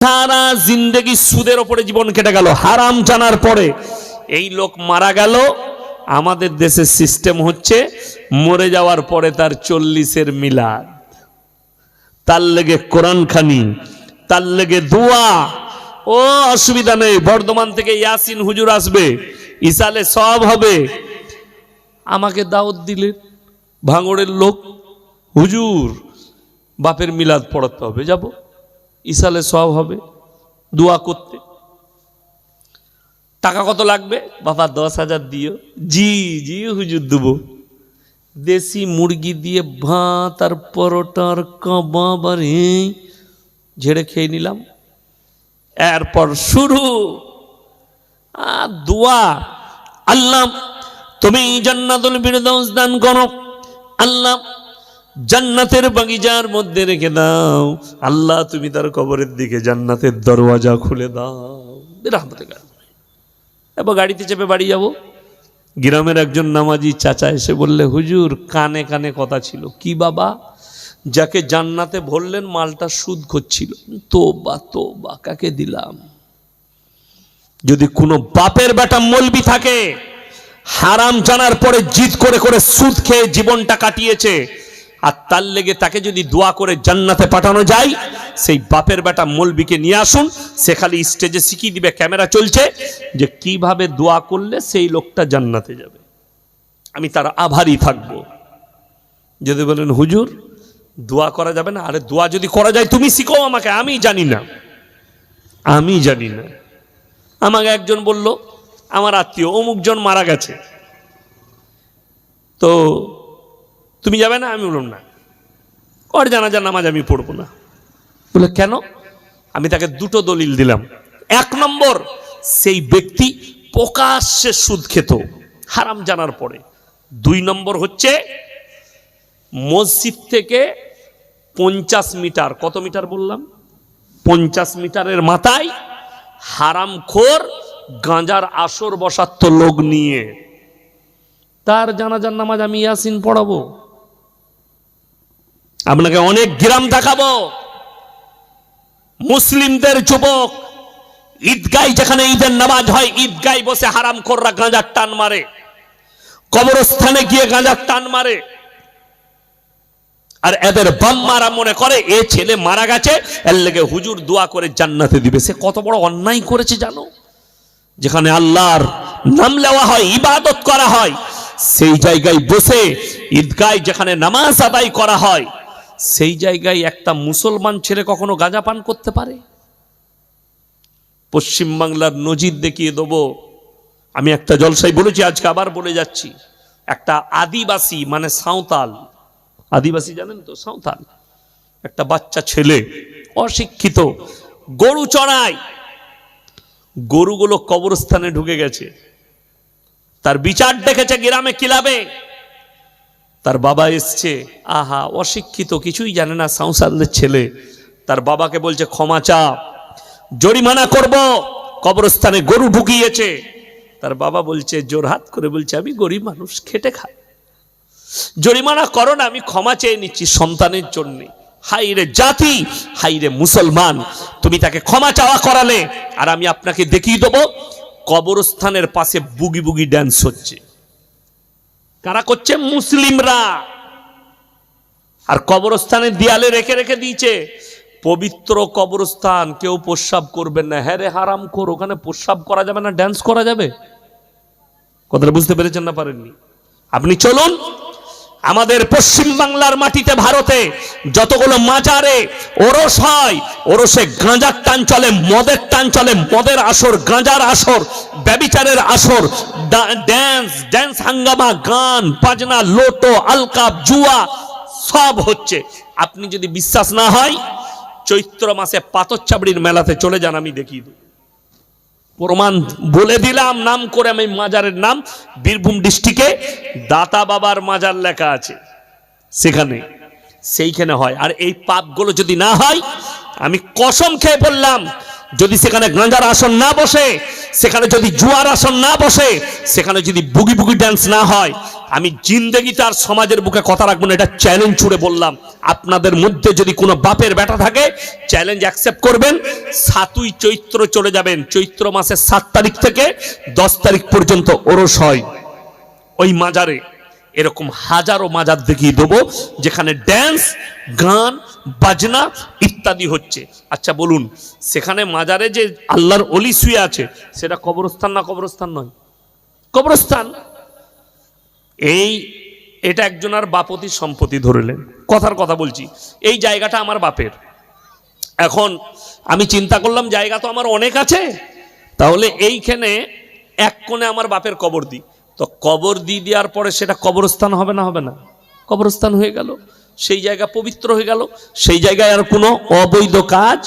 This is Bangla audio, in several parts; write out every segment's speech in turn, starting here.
সারা জিন্দেগি সুদের ওপরে জীবন কেটে গেল, হারাম জানার পরে এই লোক মারা গেল। আমাদের দেশের সিস্টেম হচ্ছে মরে যাওয়ার পরে তার 40-এর মিলাদ, তার লেগে কোরআন খানি, তার লেগে দোয়া। ও অসুবিধা নেই, বর্ধমান থেকে ইয়াসিন হুজুর আসবে, ইসালে সব হবে। আমাকে দাওয়াত দিলেন ভাঙড়ের লোক, হুজুর বাপের মিলাদ পড়াতে হবে, যাব, ইসালে সব হবে, দোয়া করতে। টাকা কত লাগবে? বাবা 10,000 দিও। জি জি হুজুর দেবো। দেশি মুরগি দিয়ে ভাত আর পরোটার কাবাব আর ঝেড়ে খেয়ে নিলাম। এরপর শুরু দোয়া, আল্লাহ তুমি জান্নাতুল ফিরদাউস দান করো, আল্লাহ জান্নাতের বাগিচার মধ্যে রেখে দাও, আল্লাহ তুমি তার কবরের দিকে জান্নাতের দরওয়াজা খুলে দাও। এবার গাড়িতে চেপে বাড়ি যাব। গ্রামের একজন নামাজি চাচা এসে বললে, হুজুর কানে কানে কথা ছিল। কি বাবা? যাকে জান্নাতে ভরলেন মালটা সুদ করছিল। তোবা তোবা, কাকে দিলাম? যদি কোনো বাপের বেটা মলবি থাকে হারাম জানার পরে জিদ করে করে সুদ খেয়ে জীবনটা কাটিয়েছে, আর তার লেগে তাকে যদি দোয়া করে জান্নাতে পাঠানো যায়, সেই বাপের বেটা মলবিকে নিয়ে আসুন, সে খালি স্টেজে শিখিয়ে দিবে, ক্যামেরা চলছে, যে কিভাবে দোয়া করলে সেই লোকটা জান্নাতে যাবে। আমি তার আভারী থাকবো। যদি বলেন হুজুর দোয়া করা যাবে না, আরে দোয়া যদি করা যায় তুমি শিখো আমাকে, আমি জানি না, আমি জানি না। আমাকে একজন বলল, আমার আত্মীয় অমুক জন মারা গেছে, তো তুমি যাবে না? আমি বললাম না, ওর জানাজার নামাজ আমি পড়বো না। বলে কেন? আমি তাকে দুটো দলিল দিলাম। 1 নম্বর, সেই ব্যক্তি প্রকাশ্যে সুদ খেত হারাম জানার পরে। 2 নম্বর হচ্ছে মসজিদ থেকে 50 মিটার, কত মিটার বললাম, 50 মিটারের মাথায় হারামখোর গাঁজার আসর বসাতো লোক নিয়ে, তার জানাজার নামাজ আমি ইয়াসিন পড়াবো? আপনাকে অনেক গ্রাম দেখাবো, মুসলিমদের যুবক ঈদগায়, যেখানে ঈদের নামাজ হয়, ঈদগায় বসে হারামখোররা গাঁজার টান মারে, কবরস্থানে গিয়ে গাঁজার টান মারে। আর এদের বাম্মারা মনে করে এ ছেলে মারা গেছে, এর লেগে হুজুর দোয়া করে জান্নাতে দিবে। সে কত বড় অন্যায় করেছে জানো? যেখানে আল্লাহর নাম নেওয়া হয়, ইবাদত করা হয়, সেই জায়গায় বসে ঈদগায় যেখানে নামাজ আদায় করা হয়, সেই জায়গায় একটা মুসলমান ছেলে কখনো গাঁজা পান করতে পারে? পশ্চিমবাংলার নজির দেখিয়ে দেবো। আমি একটা জলসায় বলেছি, আজকে আবার বলে যাচ্ছি। একটা আদিবাসী, মানে সাঁওতাল, আদিবাসী জানেন তো, সাঁওতাল, একটা বাচ্চা ছেলে অশিক্ষিত গরু চড়ায়, গরুগুলো কবরস্থানে ঢুকে গেছে, তার বিচার দেখেছে গ্রামে ক্লাবে, তার বাবা এসছে, আহা অশিক্ষিত কিছুই জানে না সাঁওতালদের ছেলে, তার বাবাকে বলছে ক্ষমা চা, জরিমানা করব, কবরস্থানে গরু ঢুকিয়েছে। তার বাবা বলছে, জোরহাত করে বলছে, আমি গরিব মানুষ, খেটে খাই, জরিমানা করো না, আমি ক্ষমা চেয়ে নিচ্ছি সন্তানের জন্য। হাইরে জাতি, হাইরে মুসলমান, তুমি তাকে ক্ষমা চাওয়া করালে, আর আমি আপনাকে দেখিয়ে দেবো কবরস্থানের পাশে বুগি বুগি ড্যান্স হচ্ছে। কারা করছে? মুসলিমরা। আর কবরস্থানের দেয়ালে রেখে রেখে দিয়েছে, পবিত্র কবরস্থান, কেউ প্রস্রাব করবেন না। হ্যাঁ রে হারাম কর, ওখানে প্রস্রাব করা যাবে না, ড্যান্স করা যাবে? কথাটা বুঝতে পেরেছেন না পারেননি? আপনি চলুন আমাদের পশ্চিম বাংলার মাটিতে, ভারতে যতগুলো মাজারে ওরস হয়, ওরসে গাঁজার টান চলে, মদের টান চলে, মদের আসর, গাঁজার আসর, ব্যভিচারের আসর, ড্যান্স হাঙ্গামা, গান বাজনা, লোটো, আলকাপ, জুয়া সব হচ্ছে। আপনি যদি বিশ্বাস না হয়, চৈত্র মাসে পাথরচাবড়ির মেলাতে চলে যান, আমি দেখিয়ে দেব। প্রমাণ বলে দিলাম, নাম করে আমি মাজারের নাম, বীরভূম ডিস্ট্রিক্টে দাতা বাবার মাজার লেখা আছে, সেখানে সেইখানে হয়। আর এই পাপগুলো যদি না হয়, আমি কসম খেয়ে বললাম, যদি সেখানে গাঁজার আসন না বসে, সেখানে যদি জুয়ার আসন না বসে, সেখানে যদি বুগি বুগি ড্যান্স না হয়, আমি জিন্দেগিতে আর সমাজের বুকে কথা রাখবো না, এটা চ্যালেঞ্জ ছুড়ে বললাম। আপনাদের মধ্যে যদি কোনো বাপের বেটা থাকে, চ্যালেঞ্জ অ্যাকসেপ্ট করবেন। 7ই চৈত্র চলে যাবেন, চৈত্র মাসের 7 তারিখ থেকে 10 তারিখ পর্যন্ত ওরস হয় ওই মাজারে। এরকম হাজারো মাজার দেখিয়ে দেবো যেখানে ড্যান্স, গান, বাজনা ইত্যাদি হচ্ছে। আচ্ছা বলুন, সেখানে মাজারে যে আল্লাহর ওলি শুয়ে আছে সেটা কবরস্থান না কবরস্থান নয়? কবরস্থান। এটা একজনের বাপতির সম্পত্তি ধরলেন, কথার কথা বলছি, এই জায়গাটা আমার বাপের। এখন আমি চিন্তা করলাম জায়গা তো আমার অনেক আছে, তাহলে এইখানে এক কোণে আমার বাপের কবর দিই। তো কবর দিয়ে দেওয়ার পরে সেটা কবরস্থান হবে না? হবে না, কবরস্থান হয়ে গেল। সেই জায়গা পবিত্র হয়ে গেল, সেই জায়গায় আর কোনো অবৈধ কাজ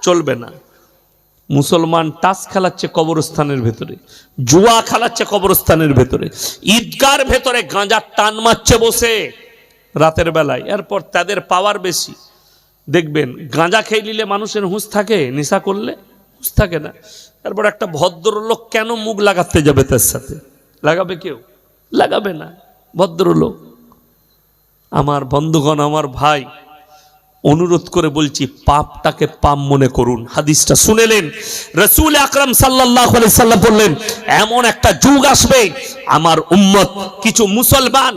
চলবে না। মুসলমান টাস খেলাচ্ছে কবরস্থানের ভেতরে, জুয়া খেলাচ্ছে কবরস্থানের ভেতরে, ঈদগার ভেতরে গাঁজার টান মারছে বসে রাতের বেলায়। এরপর তাদের পাওয়ার বেশি, দেখবেন গাঁজা খেয়ে নিলে মানুষের হুঁশ থাকে, নেশা করলে হুঁশ থাকে না। এরপর একটা ভদ্রলোক কেন মুখ লাগাতে যাবে তার সাথে? লাগাবে কেউ? লাগাবে না। ভদ্রলোক আমার বন্ধুগণ, আমার ভাই, অনুরোধ করে বলছি, পাপটাকে পাপ মনে করুন। হাদিসটা শুনেলেন, রাসূল আকরাম সাল্লাল্লাহু আলাইহি সাল্লাম বললেন, এমন একটা যুগ আসবে আমার উম্মত কিছু মুসলমান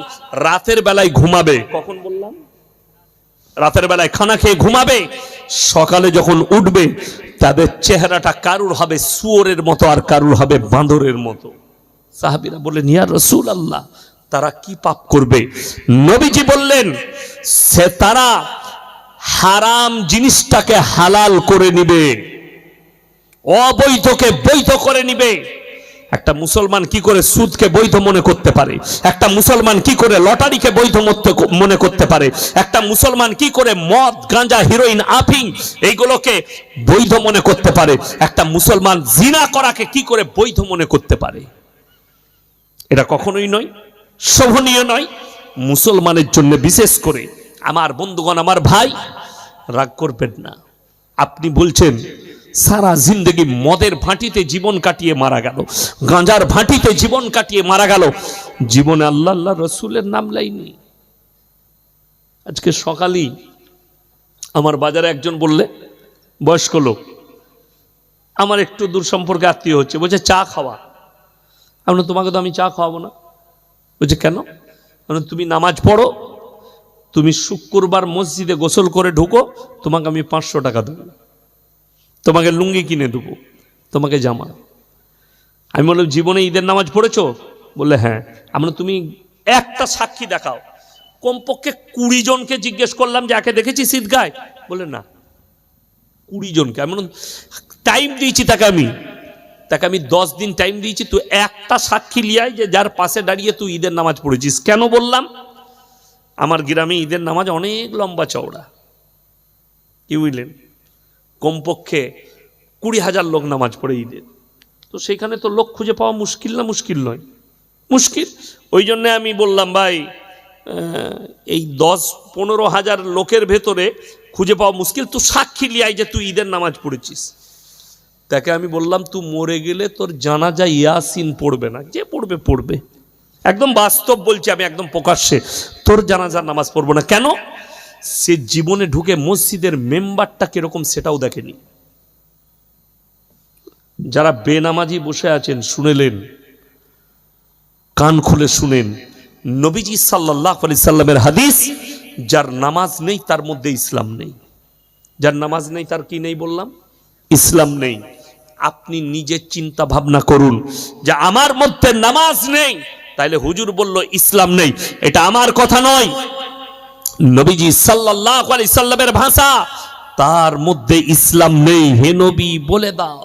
রাতের বেলায় ঘুমাবে। কখন বললাম? রাতের বেলায় খানা খেয়ে ঘুমাবে, সকালে যখন উঠবে তাদের চেহারাটা কারুর হবে শুয়োরের মতো আর কারুর হবে বাঁদরের মতো। সাহাবীরা বললেন, ইয়া রাসূলুল্লাহ, তারা কি পাপ করবে? নবীজি বললেন, সে তারা হারাম জিনিসটাকে হালাল করে নিবে, অবৈধকে বৈধ করে নিবে। একটা মুসলমান কি করে সুদকে বৈধ মনে করতে পারে? একটা মুসলমান কি করে লটারিকে বৈধ মনে করতে পারে? একটা মুসলমান কি করে মদ, গাঁজা, হিরোইন, আফিং এইগুলোকে বৈধ মনে করতে পারে? একটা মুসলমান জিনা করাকে কি করে বৈধ মনে করতে পারে? এটা কখনোই নয়, শোভনীয় নয় মুসলমানের জন্য। বিশেষ করে আমার বন্ধুগণ, আমার ভাই, রাগ করবেন না। আপনি বলছেন সারা জিন্দগি মদের ভাঁটিতে জীবন কাটিয়ে মারা গেল, গাঁজার ভাঁটিতে জীবন কাটিয়ে মারা গেল, জীবনে আল্লাহ আল্লাহ রসুলের নাম লাইনি। আজকে সকালেই আমার বাজারে একজন বললে, বয়স্ক লোক, আমার একটু দূর সম্পর্কে আত্মীয় হচ্ছে, বলছে চা খাওয়া। আমি তোমাকে তো আমি চা খাওয়াবো না। বলছে কেন? তুমি নামাজ পড়ো, তুমি শুক্রবার মসজিদে গোসল করে ঢুকো, তোমাকে আমি 500 টাকা দেবো, তোমাকে লুঙ্গি কিনে দেবো, তোমাকে জামা। আমি বললাম জীবনে ঈদের নামাজ পড়েছো? বললে হ্যাঁ। আমরা তুমি একটা সাক্ষী দেখাও। কমপক্ষে 20 জনকে জিজ্ঞেস করলাম যে একে দেখেছিস ঈদগায়? বলে না। 20 জনকে। আমি টাইম দিয়েছি তাকে আমি 10 দিন টাইম দিয়েছি, তুই একটা সাক্ষী লিয়াই যে যার পাশে দাঁড়িয়ে তুই ঈদের নামাজ পড়েছিস। কেন বললাম? আমার গ্রামে ঈদের নামাজ অনেক লম্বা চওড়া, কি বুঝলেন? কমপক্ষে 20,000 লোক নামাজ পড়ে ঈদের। তো সেখানে তো লোক খুঁজে পাওয়া মুশকিল না? মুশকিল নয়, মুশকিল। ওই জন্যে আমি বললাম ভাই, এই 10-15 হাজার লোকের ভেতরে খুঁজে পাওয়া মুশকিল, তুই সাক্ষী লিয়াই যে তুই ঈদের নামাজ পড়েছিস। তাকে আমি বললাম, তুই মরে গেলে তোর জানাজা ইয়াসিন পড়বে না, যে পড়বে পড়বে। একদম বাস্তব বলছি আমি, একদম প্রকাশ্যে, তোর জানাজার নামাজ পড়বো না। কেন? সে জীবনে ঢুকে মসজিদের মেম্বারটা কিরকম সেটাও দেখেনি। যারা বেনামাজি বসে আছেন শুনেলেন, কান খুলে শুনেন, নবীজি সাল্লাল্লাহু আলাইহি সাল্লামের হাদিস, যার নামাজ নেই তার মধ্যে ইসলাম নেই। যার নামাজ নেই তার কি নেই বললাম? ইসলাম নেই। আপনি নিজে চিন্তা ভাবনা করুন যে আমার মধ্যে নামাজ নেই, তাইলে হুজুর বলল ইসলাম নেই। এটা আমার কথা নয়, নবীজি সাল্লাল্লাহু আলাইহি সাল্লামের ভাষা, তার মধ্যে ইসলাম নেই। হে নবী বলে দাও,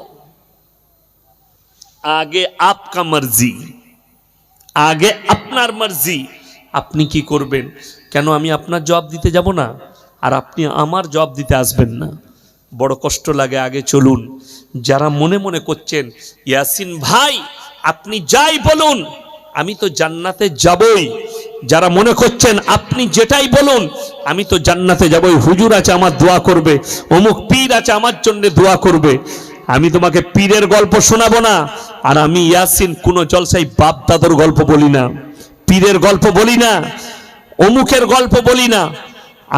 আগে আপকা মর্জি, আগে আপনার মর্জি, আপনি কি করবেন? কেন আমি আপনার জবাব দিতে যাব না, আর আপনি আমার জবাব দিতে আসবেন না? বড় কষ্ট লাগে। আগে চলুন। যারা মনে মনে করছেন ইয়াসিন ভাই আপনি যাই বলুন আমি তো জান্নাতে যাবই, যারা মনে করছেন আপনি যেটাই বলুন আমি তো জান্নাতে যাবই, হুজুর আছে আমার দোয়া করবে, অমুক পীর আছে আমার জন্য দোয়া করবে, আমি তোমাকে পীরের গল্প শোনাবো না। আর আমি ইয়াসিন কোন জলসায় বাপ দাদুর গল্প বলি না, পীরের গল্প বলি না, অমুকের গল্প বলি না।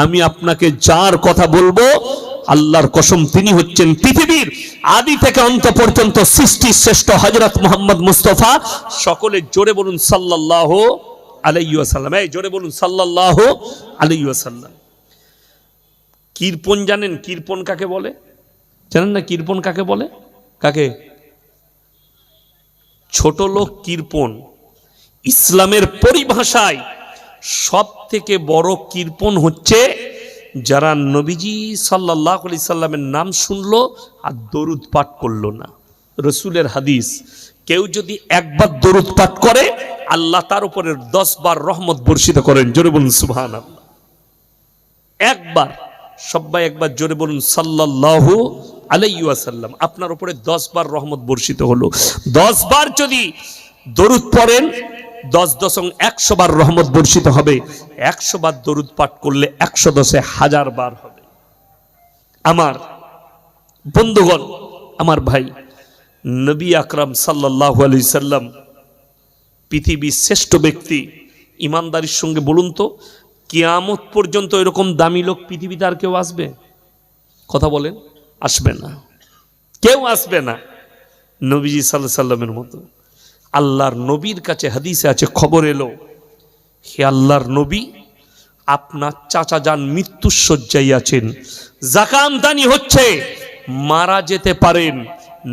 আমি আপনাকে যার কথা বলবো আল্লাহর কসম তিনি হচ্ছেন পৃথিবীর আদি থেকে অন্ত পর্যন্ত সৃষ্টির শ্রেষ্ঠ হযরত মুহাম্মদ মুস্তাফা। সকলে জোরে বলুন সাল্লাল্লাহু আলাইহি ওয়াসাল্লাম। এই জোরে বলুন সাল্লাল্লাহু আলাইহি ওয়াসাল্লাম। কীর্পন জানেন? কীর্পন কাকে বলে জানেন না? কীর্পন কাকে বলে? কাকে? ছোট লোক কীর্পন ইসলামের পরিভাষায় সব থেকে বড় কীর্পন হচ্ছে যারা নবীজি সাল্লাল্লাহু আলাইহি সাল্লামের নাম শুনলো আর দরুদ পাঠ করলো না। রসুলের হাদিস, কেউ যদি একবার দরুদ পাঠ করে আল্লাহ তার উপরে 10 বার রহমত বর্ষিত করেন। জোরে বলুন সুবহানাল্লাহ। একবার, সবাই একবার জোরে বলুন সাল্লাল্লাহু আলাইহি ওয়াসাল্লাম। আপনার উপরে 10 বার রহমত বর্ষিত হলো। 10 বার যদি দরুদ পড়েন 10 বার রহমত বর্ষিত হবে। 100 বার দরুদ পাঠ করলে 110 হাজার বার হবে। আমার বন্ধুগণ, আমার ভাই, নবী আকরাম সাল্লাল্লাহু আলাইহি সাল্লাম পৃথিবীর শ্রেষ্ঠ ব্যক্তি। ইমানদারির সঙ্গে বলুন তো, কিয়ামত পর্যন্ত এরকম দামি লোক পৃথিবীতে আর কেউ আসবে? কথা বলেন, আসবে না, কেউ আসবে না নবীজি সাল্লাল্লাহু আলাইহি সাল্লামের মতো। আল্লাহর নবীর কাছে হাদিসে আছে, খবর এলো, হে আল্লাহর নবী, আপনার চাচা যান মৃত্যুর শয্যায় আছেন, জাকামদানি হচ্ছে, মারা যেতে পারেন।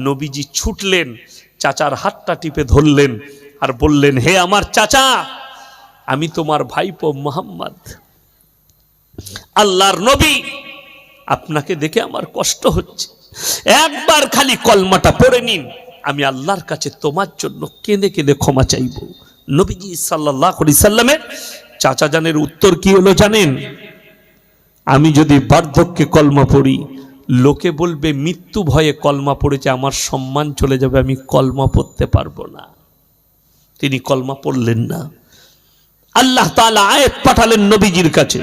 নবীজি ছুটলেন, চাচার হাতটা টিপে ধরলেন আর বললেন, হে আমার চাচা, আমি তোমার ভাইপো মুহাম্মদ, আল্লাহর নবী, আপনাকে দেখে আমার কষ্ট হচ্ছে, একবার খালি কলমাটা পড়ে নিন, আমি আল্লাহর কাছে তোমার জন্য কেঁদে কেঁদে ক্ষমা চাইব। নবীজি সাল্লাল্লাহু আলাইহি সাল্লামের চাচা জানের উত্তর কি হলো জানেন? আমি যদি বার্ধক্যে কলমা পড়ি লোকে বলবে মৃত্যু ভয়ে কলমা পড়েছে, আমার সম্মান চলে যাবে, আমি কলমা পড়তে পারবো না। তিনি কলমা পড়লেন না। আল্লাহ তাআলা আয়াত পাঠালেন নবীজির কাছে,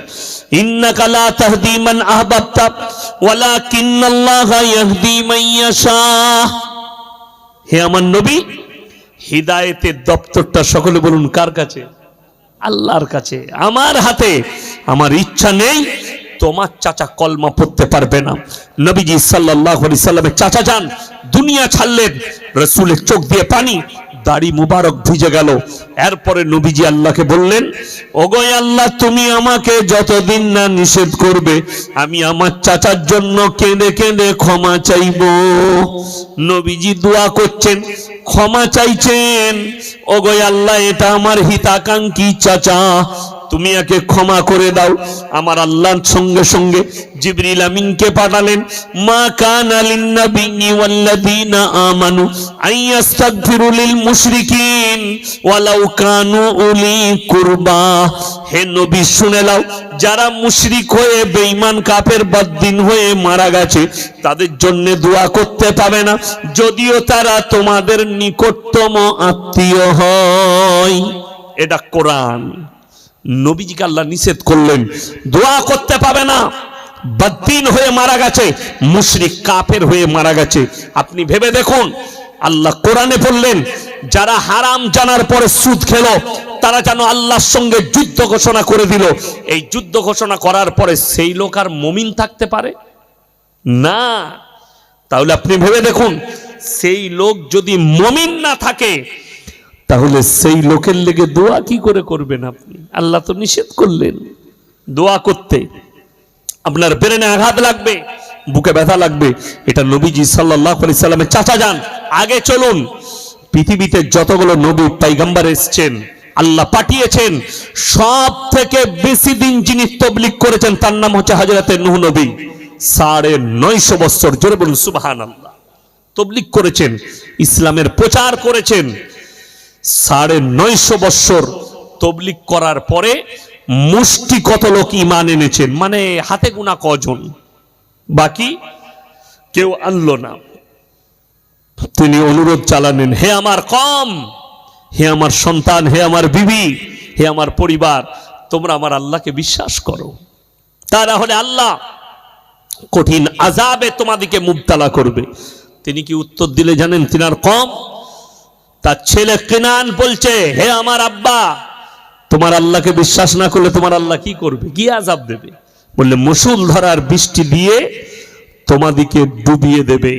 ইন্নাকা লা তাহদি মান আহবাবতা ওয়ালাকিন্নাল্লাহা ইয়াহদি মান ইয়াশা। হে আমার নবী, হিদায়েতের দপ্তরটা সকলে বলুন কার কাছে? আল্লাহর কাছে, আমার হাতে। আমার ইচ্ছা নেই তোমার চাচা কলমা পড়তে পারবে না। নবীজি সাল্লাল্লাহু আলাইহি সাল্লামের চাচা যান দুনিয়া ছাড়লেন, রাসূলের চোখ দিয়ে পানি, দাড়ি মুবারক ভিজে গেল। এরপরে নবীজি আল্লাহকে বললেন, ওগো আল্লাহ, তুমি আমাকে যতদিন না নিষেধ করবে আমি আমার চাচার জন্য কেঁদে কেঁদে ক্ষমা চাইব। নবীজি দোয়া করছেন, ক্ষমা চাইছেন, ওগো আল্লাহ, এটা আমার হিতাকাঙ্ক্ষী চাচা, তুমি একে ক্ষমা করে দাও। আমার আল্লাহর সঙ্গে সঙ্গে জিবরিল আমিনকে পাঠালেন, মা কানা লিন নাবিয়্যি ওয়াল্লাযীনা আমানু আইয়াস্তাগফিরু লিল মুশরিকিন ওয়ালাউ কানু উলি কুরবা। হে নবী, শুনে নাও, যারা মুশরিক হয়ে বেঈমান কাফের বদ্দিন হয়ে মারা গেছে তাদের জন্য দোয়া করতে পাবে না, যদিও তারা তোমাদের নিকটতম আত্মীয় হয়। এটা কোরআন। নবীজিকে আল্লাহ নিষেধ করলেন, দোয়া করতে পাবে না, বদ্দিন হয়ে মারা গেছে, মুশরিক কাফের হয়ে মারা গেছে। আপনি ভেবে দেখুন, আল্লাহ কোরআনে বললেন, যারা হারাম জানার পরে সুদ খেলো তারা যেন আল্লাহর সঙ্গে যুদ্ধ ঘোষণা করে দিল। এই যুদ্ধ ঘোষণা করার পরে সেই লোক আর মুমিন থাকতে পারে না। তাহলে আপনি ভেবে দেখুন, সেই লোক যদি মুমিন না থাকে তাহলে সেই লোকের লেগে দোয়া কি করে করবেন আপনি? আল্লাহ তো নিষেধ করলেন দোয়া করতে। আপনার ব্রেনে আঘাত লাগবে, বুকে ব্যথা লাগবে। এটা নবীজি সাল্লাল্লাহু আলাইহি সাল্লামের চাচা যান। আগে চলুন, পৃথিবীতে যতগুলো নবী পয়গম্বর এসেছেন, আল্লাহ পাঠিয়েছেন, সব থেকে বেশি দিন যিনি তাবলীগ করেছেন তার নাম হচ্ছে হযরতে নূহ নবী। 950 বছর, জোরে বলুন সুবহানাল্লাহ, তাবলীগ করেছেন, ইসলামের প্রচার করেছেন। 950 বছর তাবলীগ করার পরে মুষ্টি কত লোক ঈমান এনেছেন, মানে হাতে গোনা কজন, বাকি কেউ আনলো না। তিনি অনুরোধ চালালেন, হে আমার কওম, হে আমার সন্তান, হে আমার বিবি, হে আমার পরিবার, তোমরা আমার আল্লাহকে বিশ্বাস করো, তা না হলে আল্লাহ কঠিন আযাবে তোমাদেরকে মুবতালা করবে। তিনি কি উত্তর দিলে জানেন? তিনার কওম, তার ছেলে কেনান বলছে, হে আমার আব্বা, তোমার আল্লাহকে বিশ্বাস না করলে তোমার আল্লাহ কি করবে, কি আযাব দেবে? বললে মুষলধারার বৃষ্টি দিয়ে তোমাদিকে ডুবিয়ে দেবে।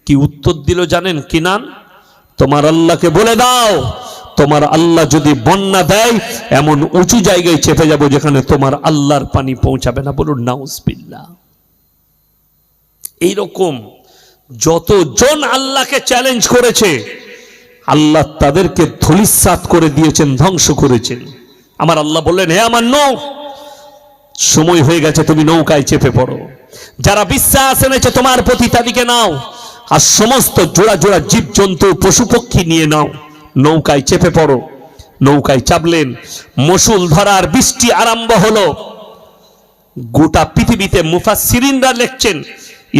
কি উত্তর দিল জানেন কিনান? তোমার আল্লাহকে বলে দাও, তোমার আল্লাহ যদি বন্যা দেয় এমন উঁচু জায়গায় চেপে যাব যেখানে তোমার আল্লাহর পানি পৌঁছাবে না। বলুন নাউজুবিল্লাহ। এইরকম যতজন আল্লাহকে চ্যালেঞ্জ করেছে আল্লাহ তাদেরকে ধূলিসাৎ করে দিয়েছেন, ধ্বংস করেছেন। আমার আল্লাহ বললেন, হে আমার নৌ, সময় হয়ে গেছে, তুমি নৌকায় চেপে পড়ো। যারা বিশ্বাস এনেছে তোমার প্রতি তাদেরকে নাও, আর সমস্ত জোড়া জোড়া জীব জন্তু পশু পক্ষী নিয়ে নাও, নৌকায় চেপে পড়ো। নৌকায় চাপলেন, মুষলধারার বৃষ্টি আরম্ভ হলো। গোটা পৃথিবীতে মুফাসসিরিনরা লিখছেন,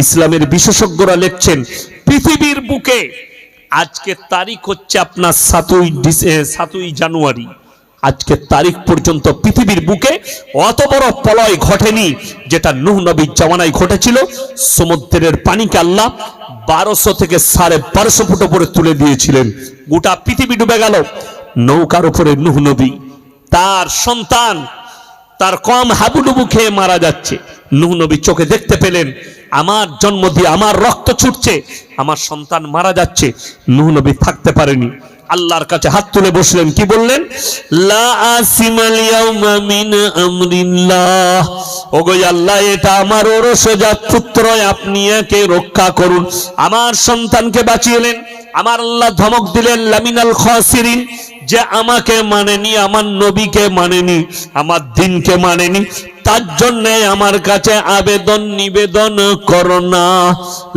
ইসলামের বিশেষজ্ঞরা লিখছেন, পৃথিবীর বুকে আজকে তারিখ হচ্ছে আপনার 7ই জানুয়ারি, আজকের তারিখ পর্যন্ত পৃথিবীর বুকে অত বড় প্রলয় ঘটেনি যেটা নূহ নবীর জামানায় ঘটেছিল। সমুদ্রের পানিকে আল্লাহ 1200 থেকে 1250 ফুট উপরে তুলে দিয়েছিলেন। গোটা পৃথিবী ডুবে গেল। নৌকার উপরে নূহ নবী, তার সন্তান তার কম হাবুডুবু খেয়ে মারা যাচ্ছে। নূহ নবী চোখে দেখতে পেলেন, আমার জন্ম দিয়ে আমার রক্ত ছুটছে, আমার সন্তান মারা যাচ্ছে। নূহ নবী থাকতে পারেনি, আল্লাহর কাছে হাত তুলে বসলেন। কি বললেন? লা আসিমাল ইয়াউমা মিন আমরিল্লাহ, ওগো আল্লাহ, এটা আমার ওরসজাত পুত্র, আপনি একে রক্ষা করুন, আমার সন্তানকে বাঁচিয়েলেন। আমার আল্লাহ ধমক দিলেন, লামিনাল খাসিরিন, যে আমাকে মানেনি, আমার নবীকে মানেনি, আমার দ্বীনকে মানেনি, তার জন্য আমার কাছে আবেদন নিবেদন করো না,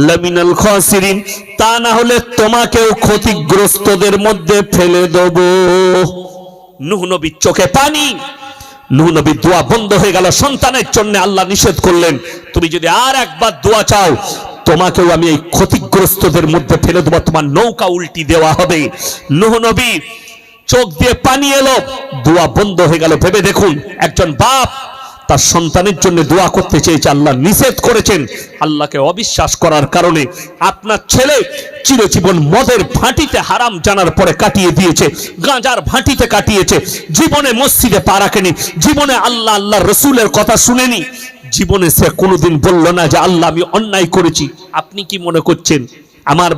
লামিনাল খাসিরিন, তা না হলে তোমাকেও ক্ষতিগ্রস্তদের মধ্যে ফেলে দেব। নূহ নবীর চোখে পানি, নূহ নবীর দোয়া বন্ধ হয়ে গেল। সন্তানের জন্য আল্লাহ নিষেধ করলেন, তুমি যদি আর একবার দোয়া চাও তোমাকেও আমি এই ক্ষতিগ্রস্তদের মধ্যে ফেলে দেবো, তোমার নৌকা উল্টি দেওয়া হবে। নূহ নবী চোখ দিয়ে পানি এলো, দোয়া বন্ধ হয়ে গেল। ভেবে দেখুন, একজন বাপ তার সন্তানের জন্য দোয়া করতে চেয়েছে, আল্লাহ নিষেধ করেছেন। আল্লাহকে অবিশ্বাস করার কারণে আপনার ছেলে চিরজীবন মদের ভাঁটিতে হারাম জানার পরে কাটিয়ে দিয়েছে, গাঁজার ভাঁটিতে কাটিয়েছে, জীবনে মসজিদে পা রাখেনি, জীবনে আল্লাহ আল্লাহ রসুলের কথা শুনেনি, জীবনে সে কোনোদিন বলল না যে আল্লাহ আমি অন্যায় করেছি। আপনি কি মনে করছেন আমার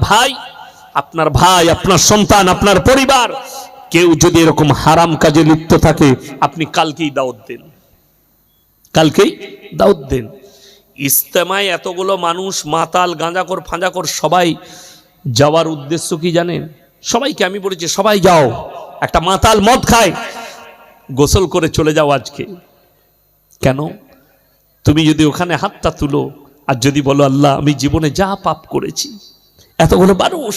ভাই, আপনার সন্তান, আপনার পরিবার কেউ যদি এরকম হারাম কাজে লিপ্ত থাকে, আপনি কালকেই দাওয়াত দেন, কালকেই দাওয়াত দেন। ইজতেমায় এতগুলো মানুষ, মাতাল, গাঁজাখোর, ফাঁজাখোর, সবাই যাওয়ার উদ্দেশ্য কি জানেন? সবাইকে আমি বলেছি সবাই যাও, একটা মাতাল মদ খায়, গোসল করে চলে যাও আজকে। কেন? তুমি যদি ওখানে হাতটা তুলো আর যদি বলো আল্লাহ আমি জীবনে যা পাপ করেছি, এতগুলো মানুষ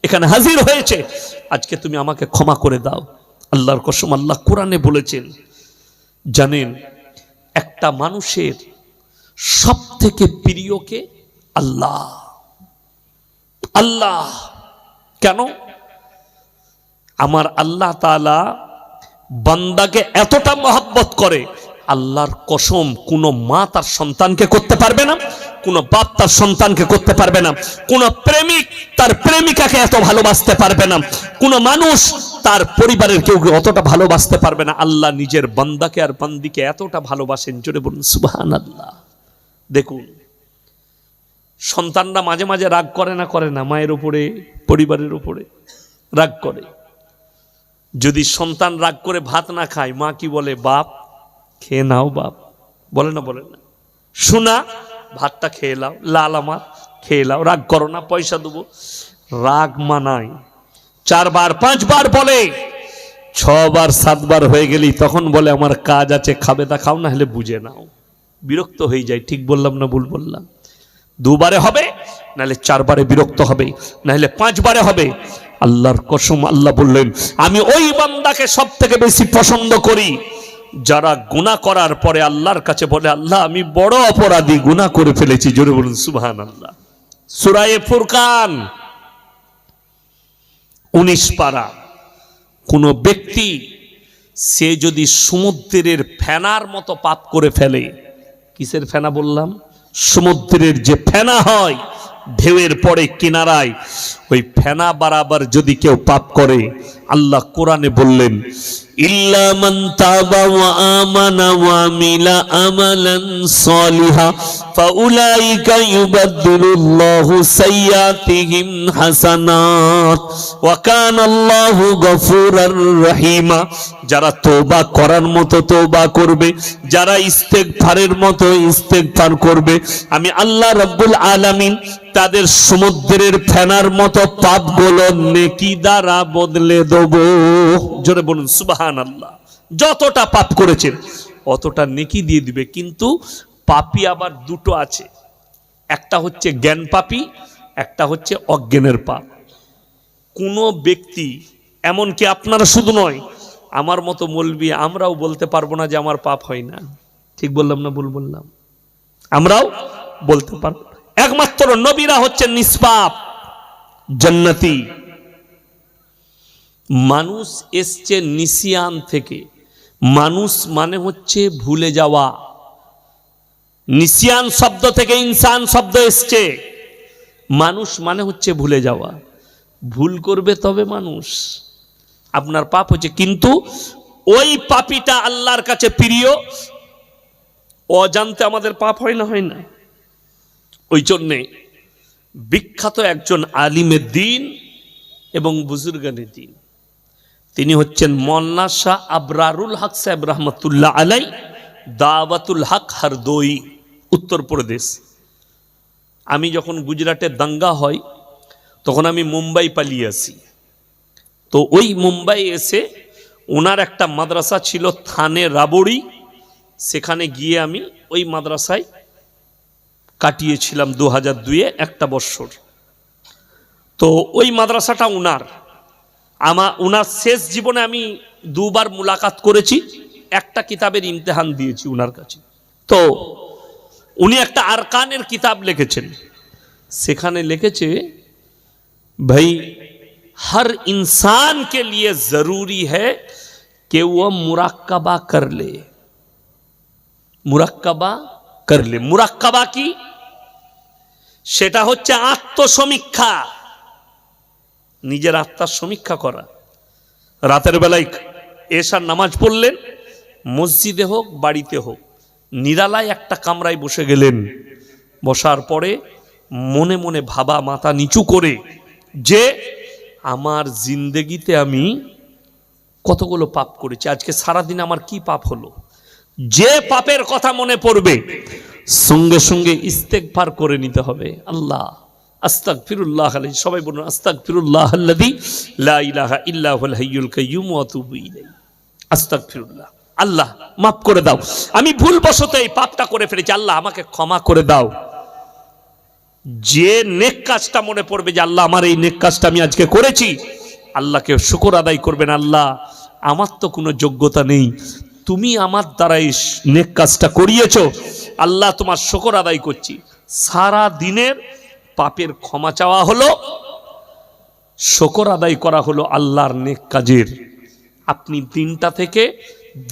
এখানে হাজির হয়েছে, আজকে তুমি আমাকে ক্ষমা করে দাও। আল্লাহর কসম, আল্লাহ কোরআনে বলেছেন, জানেন একটা মানুষের সব থেকে প্রিয় কে? আল্লাহ। আল্লাহ কেন? আমার আল্লাহ তাআলা বান্দাকে এতটা মহব্বত করে, আল্লাহর কসম কোন মা তার সন্তানকে করতে পারবে না, কোন বাপ তার সন্তানকে করতে পারবে না, কোন প্রেমিক তার প্রেমিকাকে এত ভালোবাসতে পারবে না, কোন মানুষ তার পরিবারের কেউ অতটা ভালোবাসতে পারবে না। আল্লাহ নিজের বান্দাকে আর বান্দিকে এতটা ভালোবাসেন, জোরে বলুন সুবহানাল্লাহ। দেখুন, সন্তানরা মাঝে মাঝে রাগ করে না মায়ের উপরে, পরিবারের উপরে রাগ করে। যদি সন্তান রাগ করে ভাত না খায়, মা কি বলে? বাপ খেয়ে নাও, বাপ বলে না? শোনা ভাতটা খেয়ে নাও, লাল আমার খেয়ে নাও, রাগ করো না, পয়সা দেবো। রাগ মানায় 4 বার 5 বার বলে, 6 বার 7 বার হয়ে গেলি তখন বলে আমার কাজ আছে, খাবে তা খাও, না হলে বুঝে নাও। বিরক্ত হয়ে যায়। ঠিক বললাম না ভুল বললাম? 2 বারে হবে, নাহলে 4 বারে বিরক্ত হবে, নাহলে 5 বারে হবে। আল্লাহর কসম, আল্লাহ বললেন আমি ওই বান্দাকে সব থেকে বেশি পছন্দ করি যারা গুনাহ করার পরে আল্লাহর কাছে বলে আল্লাহ আমি বড় অপরাধী, গুনাহ করে ফেলেছি। জোরে বলুন সুবহানাল্লাহ। সূরা ফুরকান 19 পারা। কোন ব্যক্তি সে যদি সমুদ্রের ফেনার মতো পাপ করে ফেলে, কিসের ফেনা বললাম? সমুদ্রের যে ফেনা হয় ঢেউয়ের পরে কিনারায়, ওই ফেনা বরাবর যদি কেউ পাপ করে, আল্লাহ কোরআনে বললেন, ইল্লা মান তাবা ওয়া আমানা ওয়া আমিলা আমালান সলিহা ফাউলাইকা ইউবাদদিলুল্লাহু সাইয়্যাতিহিম হাসানাত ওয়া কানাল্লাহু গফুরার রহিমা। যারা তওবা করার মতো তওবা করবে, যারা ইস্তেগফারের মতো ইস্তেগফার করবে, আমি আল্লাহ রাব্বুল আলামিন তাদের সমুদ্রের ফেনার মতো পাপগুলো নেকি দ্বারা বদলে দেব। জোরে বলুন সুবহানাল্লাহ। যতটা পাপ করেছেন অতটা নেকি দিয়ে দিবে। কিন্তু পাপী আবার দুটো আছে, একটা হচ্ছে জ্ঞান পাপী, একটা হচ্ছে অজ্ঞানের পাপ। কোনো ব্যক্তি, এমনকি আপনারা শুধু নয়, আমার মতো মৌলবি আমরাও বলতে পারবো না যে আমার পাপ হয় না। ঠিক বললাম না ভুল বললাম? আমরাও বলতে পারবো। একমাত্র নবীরা হচ্ছেন নিষ্পাপ জান্নাতি। মানুষ এসছে নিসিয়ান থেকে। মানুষ মানে হচ্ছে ভুলে যাওয়া। নিসিয়ান শব্দ থেকে ইনসান শব্দ এসছে। মানুষ মানে হচ্ছে ভুলে যাওয়া। ভুল করবে তবে মানুষ, আপনার পাপ হচ্ছে। কিন্তু ওই পাপীটা আল্লাহর কাছে প্রিয়। অজান্তে আমাদের পাপ হয় না? হয় না। ওই জন্যে বিখ্যাত একজন আলিমের দিন এবং বুজুর্গানের দিন, তিনি হচ্ছেন মওলানা শাহ আবরারুল হক সাহেব রহমতুল্লাহ আলাই, দাওয়াতুল হক হরদোই, উত্তরপ্রদেশ। আমি যখন গুজরাটে দাঙ্গা হয় তখন আমি মুম্বাই পালিয়ে আসি। তো ওই মুম্বাই এসে ওনার একটা মাদ্রাসা ছিল থানে রাবড়ি, সেখানে গিয়ে আমি ওই মাদ্রাসায় কাটিয়েছিলাম 2002-এ একটা বছর। তো ওই মাদ্রাসাটা উনার শেষ জীবনে আমি দুবার মুলাকাত করেছি। একটা কিতাবের ইমতিহান দিয়েছি উনার কাছে। তো উনি একটা আরকানের কিতাব লিখেছেন, সেখানে লিখেছে, ভাই हर इंसान के लिए जरूरी है कि वो मुराक्काबा कर ले। मुराक्काबा कर ले। मुराक्काबा की সেটা হচ্ছে আত্মসমীক্ষা, নিজের আত্মার সমীক্ষা করা। রাতের বেলায় এশার নামাজ পড়লেন, মসজিদে হোক বাড়িতে হোক, নিরালায় একটা কামরায় বসে গেলেন। বসার পরে মনে মনে ভাবা, মাথা নিচু করে, যে আমার জিন্দেগিতে আমি কতগুলো পাপ করেছি, আজকে সারাদিন আমার কি পাপ হলো। যে পাপের কথা মনে পড়বে সঙ্গে সঙ্গে ইস্তেগফার করে নিতে হবে। আল্লাহ আস্তাগফিরুল্লাহ আলাইহি, সবাই বলুন আস্তাগফিরুল্লাহ আল্লাযী লা ইলাহা ইল্লা হুয়াল হাইয়ুল কাইয়্যুম ওয়া আতুবু ইলাইহি। আস্তাগফিরুল্লাহ, আল্লাহ মাফ করে দাও, আমি ভুলবশত এই পাপটা করে ফেলেছি, আল্লাহ আমাকে ক্ষমা করে দাও। যে নেক কাজটা মনে পড়বে যে আল্লাহ আমার এই নেক কাজটা আমি আজকে করেছি, আল্লাহকে শুকর আদায় করবেন। আল্লাহ আমার তো কোনো যোগ্যতা নেই, তুমি আমার দ্বারা এই নেক কাজটা করিয়েছো, আল্লাহ তোমার শুকর আদায় করছি। সারা দিনের পাপের ক্ষমা চাওয়া হলো, শুকর আদায় করা হলো আল্লাহর নেক কাজের। আপনি দিনটা থেকে,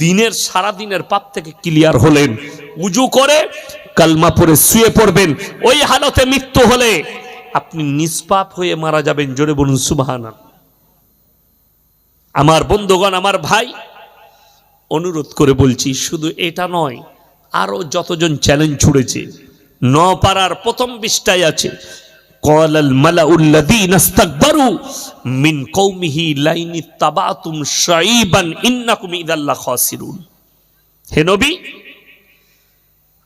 দিনের সারা দিনের পাপ থেকে ক্লিয়ার হলেন। উজু করে কালমা পড়ে শুয়ে পড়বেন। ওই হালতে মৃত্যু হলে আপনি নিষ্পাপ হয়ে মারা যাবেন। জোরে বলুন সুবহানাল্লাহ। আমার বন্ধুগণ, আমার ভাই, অনুরোধ করে বলছি, শুধু এটা নয়, আরো যতজন চ্যালেঞ্জ ছুড়েছে, নপাড়ার প্রথম পৃষ্ঠায় আছে, ক্বালাল মালাউল্লাযীনা ইসতাকবারু মিন কওমিহি লাইন ইত্তাবাতুম শাইবান ইন্নাকুম ইযাল লাখাসিরুন। হে নবী,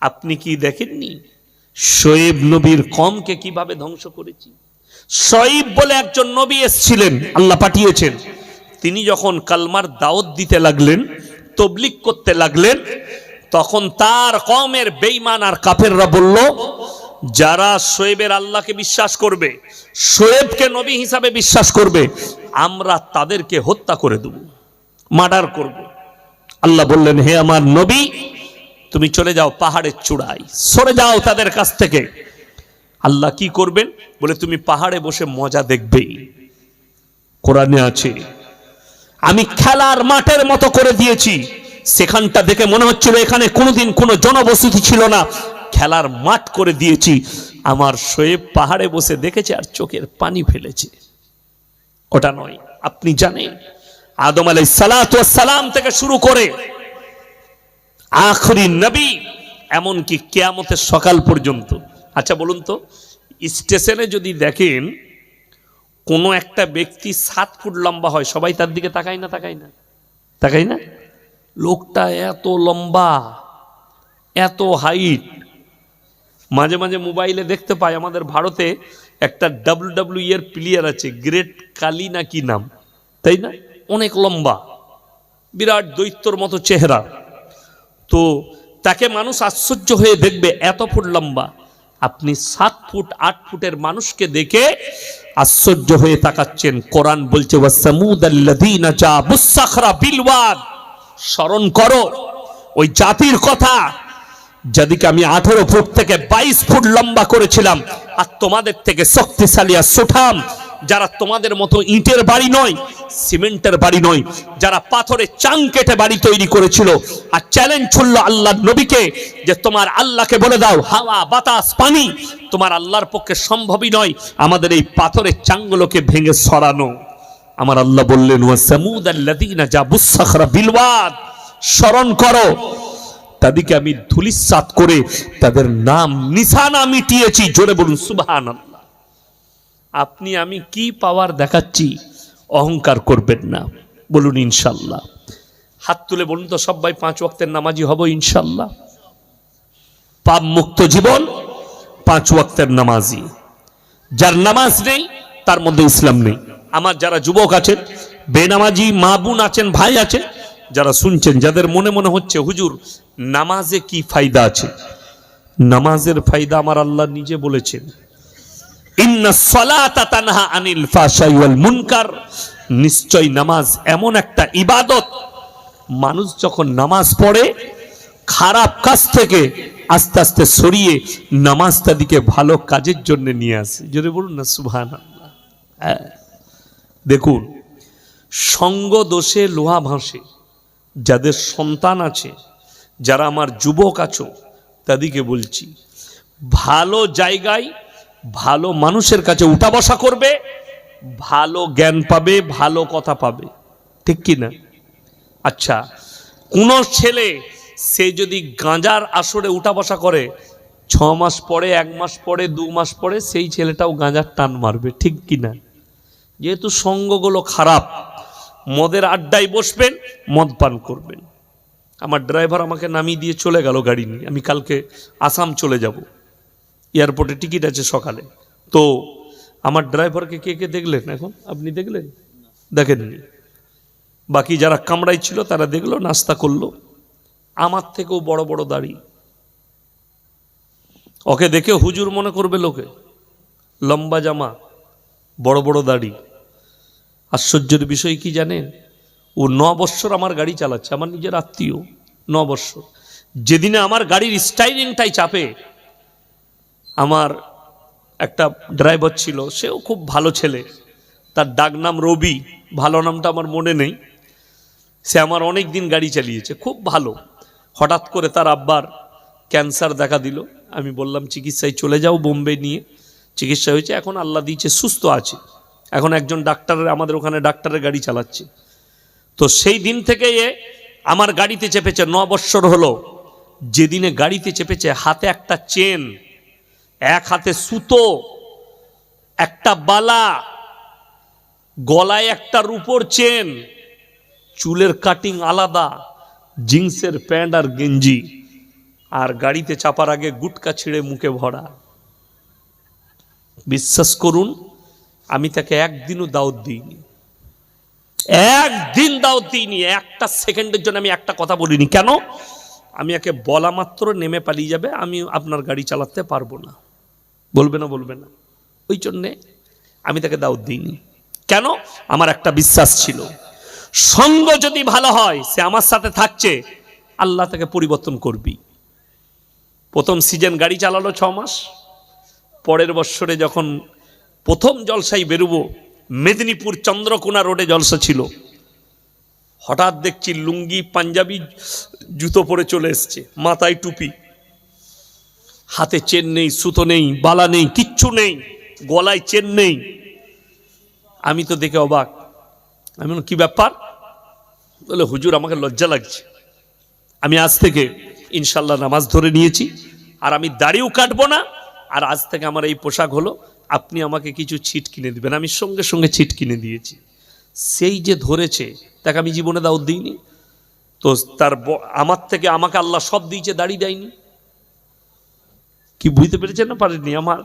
আপনি কি দেখেননি শোয়েব নবীর কওমকে কিভাবে ধ্বংস করেছি? শোয়েব বলে একজন নবী এসেছিলেন, আল্লাহ পাঠিয়েছেন। তিনি যখন কালমার দাওয়াত দিতে লাগলেন, তবলিগ করতে লাগলেন, তখন তার কওমের বেঈমান আর কাফেররা বলল, যারা শোয়েবের আল্লাহকে বিশ্বাস করবে, শোয়েবকে নবী হিসাবে বিশ্বাস করবে, আমরা তাদেরকে হত্যা করে দেব, মার্ডার করব। আল্লাহ বললেন, হে আমার নবী, তুমি চলে যাও পাহাড়ের চূড়ায়, সরে যাও তাদের কাছ থেকে। আল্লাহ কি করবেন? বলে তুমি পাহাড়ে বসে মজা দেখবে। কোরআনে আছে, আমি খেলার মাঠের মতো করে দিয়েছি। সেখানটা দেখে মনে হচ্ছিল এখানে কোনোদিন কোনো জনবসতি ছিল না, খেলার মাঠ করে দিয়েছি। আমার শোয়েব পাহাড়ে বসে দেখেছে আর চোখের পানি ফেলেছে। ওটা নয়, আপনি জানেন আদম আলাইহিস সালাতু ওয়াস সালাম থেকে শুরু করে আখরি নবী, এমনকি কিয়ামতের সকাল পর্যন্ত। আচ্ছা বলুন তো, স্টেশনে যদি দেখেন কোনো একটা ব্যক্তি 7 ফুট লম্বা হয়, সবাই তার দিকে তাকায় না? তাকায় না? তাকায় না? লোকটা এত লম্বা, এত হাইট। মাঝে মাঝে মোবাইলে দেখতে পাই, আমাদের ভারতে একটা WWE এর প্লেয়ার আছে, গ্রেট কালি না কি নাম, তাই না? অনেক লম্বা, বিরাট দৈত্যর মতো চেহারা। তো তাকে মানুষ আশ্চর্য হয়ে দেখবে, এত ফুট লম্বা। আপনি 7 ফুট 8 ফুটের মানুষকে দেখে আশ্চর্য হয়ে তাকাচ্ছেন। কোরআন বলছে ওয়াসামুদাল্লাযীনা জাবুস সাখরা বিল ওয়াদ, স্মরণ করো ওই জাতির কথা যাদেরকে আমি 18 ফুট থেকে 22 ফুট লম্বা করেছিলাম, আর তোমাদের থেকে শক্তিশালী আর সুঠাম, যারা তোমাদের মতো ইটের বাড়ি নয়, সিমেন্টের বাড়ি নয়, যারা পাথরে চাং কেটে বাড়ি তৈরি করেছিল। আর চ্যালেঞ্জ ছুড়ল আল্লাহর নবীকে যে তোমার আল্লাহকে বলে দাও, হাওয়া বাতাস পানি তোমার আল্লাহর পক্ষে সম্ভবই নয়, আমাদের এই পাথরের চাংগুলোকে ভেঙে সরানো। আমার আল্লাহ বললেন ওয়াসামুদাল্লাযীনা জাবুস সাখরা বিল ওয়াদ, স্মরণ করো তাদেরকে আমি ধূলিসাৎ করে তাদের নাম নিশানা মিটিয়েছি। জোরে বলুন সুবহানাল্লাহ। আপনি আমি কি পাওয়ার দেখাচ্ছি, অহংকার করবেন না, বলুন ইনশাল্লাহ। হাত তুলে বলুন তো সবাই 5 ওয়াক্তের নামাজি হব ইনশাল্লাহ। পাপ মুক্ত জীবন, 5 ওয়াক্তের নামাজি। যার নামাজ নেই তার মধ্যে ইসলাম নেই। আমার যারা যুবক আছেন, বেনামাজি মা বোন আছেন, ভাই আছেন, যারা শুনছেন, যাদের মনে মনে হচ্ছে হুজুর নামাজে কি ফায়দা আছে, নামাজের ফায়দা আমার আল্লাহ নিজে বলেছেন, ইন্নাস সালাতা তানহা আনিল ফাহশাই ওয়াল মুনকার, নিশ্চয় নামাজ এমন একটা ইবাদত, মানুষ যখন নামাজ পড়ে খারাপ কাজ থেকে আস্তে আস্তে সরিয়ে নামাজটা দিকে ভালো কাজের জন্য নিয়ে আসে। যদি বলুন না সুবহানাল্লাহ। দেখুন, সঙ্গ দোষে লোহা ভাসে। যাদের সন্তান আছে, যারা আমার যুবক আছো, তাদেরকে বলছি ভালো জায়গায় ভালো মানুষের কাছে উঠা বসা করবে, ভালো জ্ঞান পাবে, ভালো কথা পাবে, ঠিক কি না? আচ্ছা, কোন ছেলে সে যদি গাঁজার আসরে উঠা বসা করে, 6 মাস পরে, 1 মাস পরে, 2 মাস পরে সেই ছেলেটাও গাঁজার টান মারবে, ঠিক কি না? যেহেতু সঙ্গগুলো খারাপ, মদের আড্ডায় বসবেন, মদ পান করবেন। আমার ড্রাইভার আমাকে নামিয়ে দিয়ে চলে গেল গাড়ি নিয়ে, আমি কালকে আসাম চলে যাব, এয়ারপোর্টে টিকিট আছে সকালে। তো আমার ড্রাইভারকে কে কে দেখলেন? এখন আপনি দেখলেন? দেখেননি। বাকি যারা কামরাই ছিল তারা দেখলো, নাস্তা করলো। আমার থেকেও বড় বড় দাড়ি, ওকে দেখে হুজুর মনে করবে লোকে, লম্বা জামা, বড় বড় দাড়ি। আশ্চর্যের বিষয় কি জানেন? ও 9 বৎসর আমার গাড়ি চালাচ্ছে, আমার নিজের আত্মীয়, 9 বৎসর। যেদিনে আমার গাড়ির স্টাইরিংটাই চাপে, আমার একটা ড্রাইভার ছিল, সেও খুব ভালো ছেলে, তার ডাক নাম রবি, ভালো নামটা আমার মনে নেই। সে আমার অনেক দিন গাড়ি চালিয়েছে, খুব ভালো। হঠাৎ করে তার আব্বার ক্যান্সার দেখা দিল। আমি বললাম চিকিৎসায় চলে যাও, বোম্বে নিয়ে চিকিৎসা হয়েছে, এখন আল্লাহ দিয়েছে সুস্থ আছে। এখন একজন ডাক্তারের, আমাদের ওখানে ডাক্তারের গাড়ি চালাচ্ছে। তো সেই দিন থেকে আমার গাড়িতে চেপেছে, 9 বৎসর হলো। যেদিনে গাড়িতে চেপেছে, হাতে একটা চেন, এক হাতে সুতো, একটা বালা, গলায় একটা রূপোর চেন, চুলের কাটিং আলাদা, জিন্সের প্যান্ট আর গেঞ্জি, আর গাড়িতে চাপার আগে গুটকা ছিঁড়ে মুখে ভরা। বিশ্বাস করুন, আমি তাকে একদিনও দাওয়াত দিইনি, একদিন দাওয়াত দিইনি। একটা সেকেন্ডের জন্য আমি একটা কথা বলিনি। কেন? আমি একে বলা মাত্র নেমে পালিয়ে যাবে, আমি আপনার গাড়ি চালাতে পারবো না, বলবে না, বলবে না। ওই জন্যে আমি তাকে দাওয়াত দিইনি। কেন? আমার একটা বিশ্বাস ছিল, সঙ্গ যদি ভালো হয়, সে আমার সাথে থাকছে, আল্লাহ তাকে পরিবর্তন করবি। প্রথম সিজন গাড়ি চালালো 6 মাস। পরের বৎসরে যখন প্রথম জলসায় বেরোবো, মেদিনীপুর চন্দ্রকোনা রোডে জলসা ছিল, হঠাৎ দেখছি লুঙ্গি পাঞ্জাবি জুতো পরে চলে এসছে, মাথায় টুপি, হাতে চেন নেই, সুতো নেই, বালা নেই, কিচ্ছু নেই, গলায় চেন নেই। আমি তো দেখে অবাক। আমি বললাম কি ব্যাপার? বলে হুজুর আমাকে লজ্জা লাগছে, আমি আজ থেকে ইনশাল্লাহ নামাজ ধরে নিয়েছি, আর আমি দাড়িও কাটবো না, আর আজ থেকে আমার এই পোশাক হলো, আপনি আমাকে কিছু ছিট কিনে দিবেন। আমি সঙ্গে সঙ্গে ছিট কিনে দিয়েছি। সেই যে ধরেছে তাকে আমি জীবনে দাওয়াত দিইনি তো, তার আমার থেকে আমাকে আল্লাহ সব দিয়েছে, দাড়ি দেয়নি। কি বুঝতে পেরেছেন না পারেননি? আমার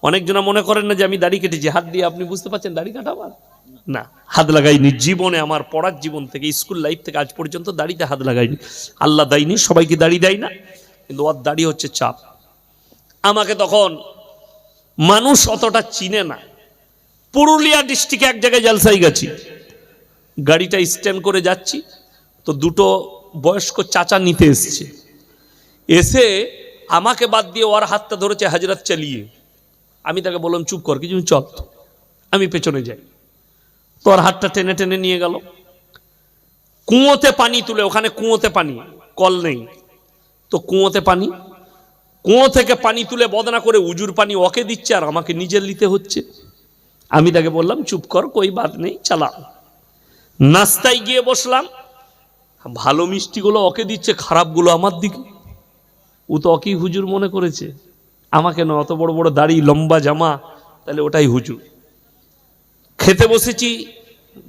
অনেকজনা মনে করেন না যে আমি দাড়ি কেটেছি হাত দিয়ে, আপনি বুঝতে পারছেন দাড়ি কাটা আমার না, হাত লাগাইনি জীবনে। আমার পড়ার জীবন থেকে, স্কুল লাইফ থেকে আজ পর্যন্ত দাড়িতে হাত লাগাইনি। আল্লাহ দেয়নি, সবাইকে দাড়ি দেয় না, কিন্তু ওর দাড়ি হচ্ছে চাপ। আমাকে তখন মানুষ অতটা চিনে না। পুরুলিয়া ডিস্ট্রিক্টে এক জায়গায় জলসাই গেছি, গাড়িটা স্ট্যান্ড করে যাচ্ছি তো দুটো বয়স্ক চাচা নিতে এসছে, এসে আমাকে বাদ দিয়ে ওর হাতটা ধরেছে হাজরাত চালিয়ে। আমি তাকে বললাম চুপ কর, কিছু চল, আমি পেছনে যাই। তো ওর হাতটা টেনে টেনে নিয়ে গেল কুয়োতে পানি তুলে। ওখানে কুয়োতে পানি, কল নেই তো কুয়োতে পানি, কুয়ো থেকে পানি তুলে বদনা করে উজুর পানি ওকে দিচ্ছে আর আমাকে নিজের নিতে হচ্ছে। আমি তাকে বললাম চুপ কর, কই বাত নেই, চালা। নাস্তায় গিয়ে বসলাম, ভালো মিষ্টিগুলো ওকে দিচ্ছে, খারাপগুলো আমার দিকে। ও তো ওকেই হুজুর মনে করেছে, আমাকে না। অত বড় বড় দাড়ি, লম্বা জামা, তাহলে ওটাই হুজুর। খেতে বসেছি,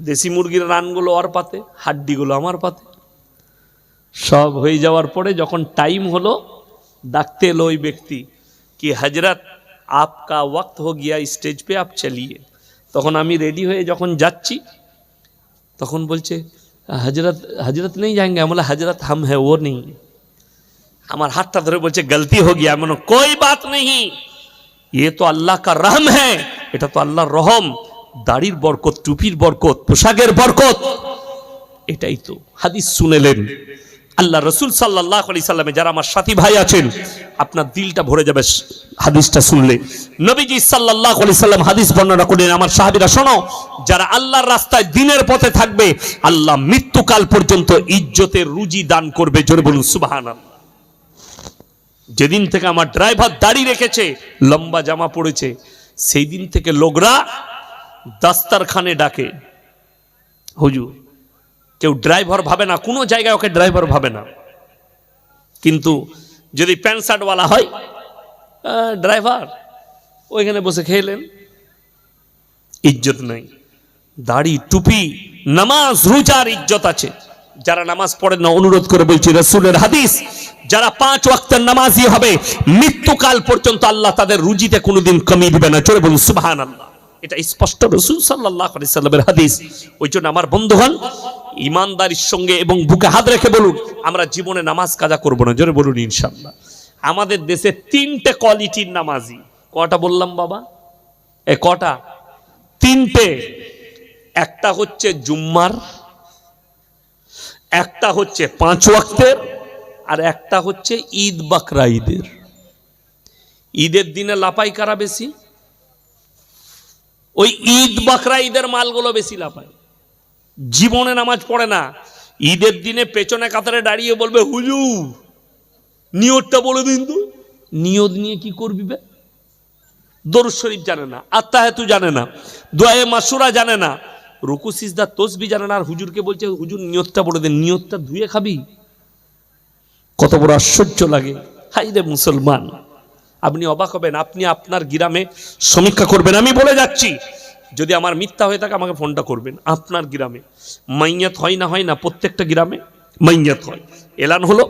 দেশি মুরগির রানগুলো ওর পাতে, হাড্ডিগুলো আমার পাতে। সব হয়ে যাওয়ার পরে যখন টাইম হলো, ডাকতে এলো ওই ব্যক্তি কি হজরত আপকা ওয়াক্ত হো গিয়া, স্টেজ পে আপ চলিয়ে। তখন আমি রেডি হয়ে যখন যাচ্ছি, তখন বলছে হজরত হজরত নেই যাएंगे। আমি বললাম হজরত হাম হ্যাঁ ও নেই। আমার হাতটা ধরে বলছে গলতি হো গিয়া। মানে কোই বাত নেই, ये तो अल्लाह का रहम है, এটা তো আল্লাহর রহম। দাড়ির বরকত, টুপির বরকত, পোশাকের বরকত, এটাই তো। হাদিস শুনেলেন আল্লাহ রসুল সাল্লাল্লাহু আলাইহি সাল্লামে। যারা আমার সাথী ভাই আছেন, আপনার দিলটা ভরে যাবে হাদিসটা শুনলে। নবীজি সাল্লাল্লাহু আলাইহি সাল্লাম হাদিস বর্ণনা করেন, আমার সাহাবীরা শোনো, যারা আল্লাহর রাস্তায় দ্বীনের পথে থাকবে, আল্লাহ মৃত্যুকাল পর্যন্ত ইজ্জতের রুজি দান করবে। জোরে বলুন সুবহানাল্লাহ। যেদিন থেকে আমার ড্রাইভার দাড়ি রেখেছে, লম্বা জামা পড়েছে, সেই দিন থেকে লোকরা দাস্তারখানে ডাকে হুজুর। কেউ ড্রাইভার ভাবে না, কোনো জায়গায় ওকে ড্রাইভার ভাবে না। কিন্তু যদি প্যান্ট শার্টওয়ালা হয়, ড্রাইভার, ওইখানে বসে খেলেন, ইজ্জত নাই। দাড়ি, টুপি, নামাজ, রোজার ইজ্জত আছে। যারা নামাজ পড়েন না, অনুরোধ করে বলছি, রাসূলের হাদিস, যারা 5 ওয়াক্তের নামাজি হবে, মৃত্যুকাল পর্যন্ত আল্লাহ তাদের রুজিতে কোনোদিন কমি দিবে না। জোরে বলুন সুবহানাল্লাহ। এটা স্পষ্ট রাসূল সাল্লাল্লাহু আলাইহি সাল্লামের হাদিস। ওই জন্য আমার বন্ধুগণ, ইমানদারির সঙ্গে এবং বুকে হাত রেখে বলুন, আমরা জীবনে নামাজ কাজা করব না। জোরে বলুন ইনশাআল্লাহ। আমাদের দেশে 3টে কোয়ালিটির নামাজি। কটা বললাম বাবা? কটা? 3টে। একটা হচ্ছে জুম্মার, একটা হচ্ছে 5 ওয়াক্তের, আর একটা হচ্ছে ঈদ বাকরা ঈদের। ঈদের দিনে লাপাই কারা বেশি? ওই ঈদ বাকরা ঈদের মালগুলো বেশি লাপায়। জীবনে নামাজ পড়ে না, ঈদের দিনে পেছনে কাতারে দাঁড়িয়ে বলবে হুজুর নিয়তটা বলে দিন তো। নিয়ত নিয়ে কি করবি বে? দরুদ শরীফ জানে না, আত্তাহিয়াতু জানে না, দোয়ায়ে মাসুরা জানে না, রুকু সিজদা তাসবিহ জানে না, আর হুজুরকে বলছে হুজুর নিয়তটা বলে দেন। নিয়তটা ধুয়ে খাবি? কত বড় আশ্চর্য লাগে। হাই রে মুসলমান, আপনি অবাক হবেন। আপনি আপনার গ্রামে সমীক্ষা করবেন, আমি বলে যাচ্ছি, যদি আমার মিথ্যা হয়ে থাকে আমাকে ফোনটা করবেন। আপনার গ্রামে মাইয়াত হয় না? হয় না? প্রত্যেকটা গ্রামে মাইয়াত হয়। এলান হলো